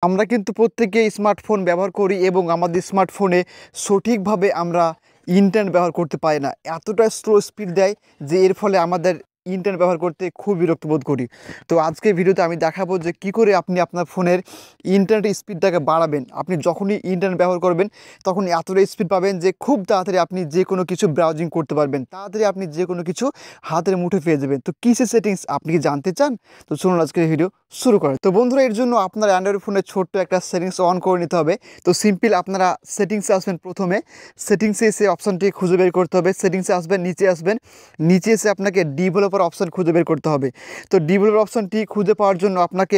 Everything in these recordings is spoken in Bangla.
আমরা কিন্তু প্রত্যেকেই স্মার্টফোন ব্যবহার করি এবং আমাদের স্মার্টফোনে সঠিকভাবে আমরা ইন্টারনেট ব্যবহার করতে পারি না। এতটা স্লো স্পিড দেয় যে এর ফলে আমাদের ইন্টারনেট ব্যবহার করতে খুব বিরক্ত বোধ করি। তো আজকের ভিডিওতে আমি দেখাবো যে কী করে আপনি আপনার ফোনের ইন্টারনেট স্পিডটাকে বাড়াবেন। আপনি যখনই ইন্টারনেট ব্যবহার করবেন তখন এতটা স্পিড পাবেন যে খুব তাড়াতাড়ি আপনি যে কোনো কিছু ব্রাউজিং করতে পারবেন, তাড়াতাড়ি আপনি যে কোনো কিছু হাতের মুঠোয় পেয়ে যাবেন। তো কিসের সেটিংস আপনি কি জানতে চান? তো চলুন আজকের ভিডিও শুরু করে। তো বন্ধুরা, এর জন্য আপনার অ্যান্ড্রয়েড ফোনে ছোট্ট একটা সেটিংস অন করে নিতে হবে। তো সিম্পল আপনারা সেটিংসে আসবেন, প্রথমে সেটিংসে এসে অপশানটি খুঁজে বের করতে হবে। সেটিংসে আসবেন, নিচে এসে আপনাকে ডেভেলপার অপশান খুঁজে বের করতে হবে। তো ডেভেলপার অপশানটি খুঁজে পাওয়ার জন্য আপনাকে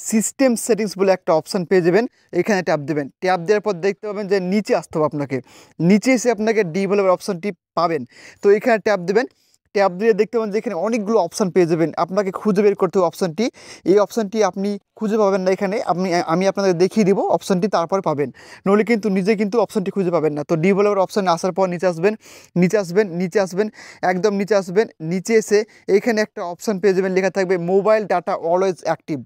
সিস্টেম সেটিংস বলে একটা অপশান পেয়ে যাবেন, এখানে ট্যাপ দেবেন। ট্যাপ দেওয়ার পর দেখতে পাবেন যে নিচে আসতে হবে আপনাকে, নিচে এসে আপনাকে ডেভেলপার অপশানটি পাবেন। তো এখানে ট্যাপ দেবেন। ট্যাব দিয়ে দেখতে পাবেন যে এখানে অনেকগুলো অপশান পেয়ে যাবেন, আপনাকে খুঁজে বের করতে হবে অপশানটি। এই অপশানটি আপনি খুঁজে পাবেন না এখানে, আমি আপনাদের দেখিয়ে দিব অপশানটি, তারপর পাবেন। নইলে কিন্তু নিজে কিন্তু অপশানটি খুঁজে পাবেন না। তো ডেভেলপার অপশানে আসার পর নিচে আসবেন, একদম নিচে আসবেন। নিচে এসে এইখানে একটা অপশান পেয়ে যাবেন, লেখা থাকবে mobile data always active.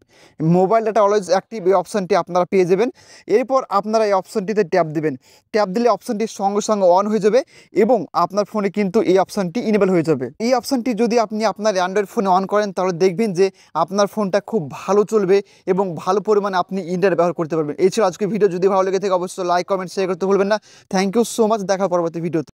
Mobile data always active এই অপশানটি আপনারা পেয়ে যাবেন। এরপর আপনারা এই অপশানটিতে ট্যাপ দেবেন। ট্যাপ দিলে অপশানটি সঙ্গে সঙ্গে অন হয়ে যাবে এবং আপনার ফোনে কিন্তু এই অপশানটি ইনেবল হয়ে যাবে। এই অপশানটি যদি আপনি আপনার অ্যান্ড্রয়েড ফোনে অন করেন তাহলে দেখবেন যে আপনার ফোনটা খুব ভালো চলবে এবং ভালো পরিমাণে আপনি ইন্টারনেট ব্যবহার করতে পারবেন। এই ছিল আজকের ভিডিও। যদি ভালো লেগে থাকে অবশ্যই লাইক, কমেন্ট, শেয়ার করতে ভুলবেন না। Thank you so much. দেখা পরবর্তী ভিডিওতে।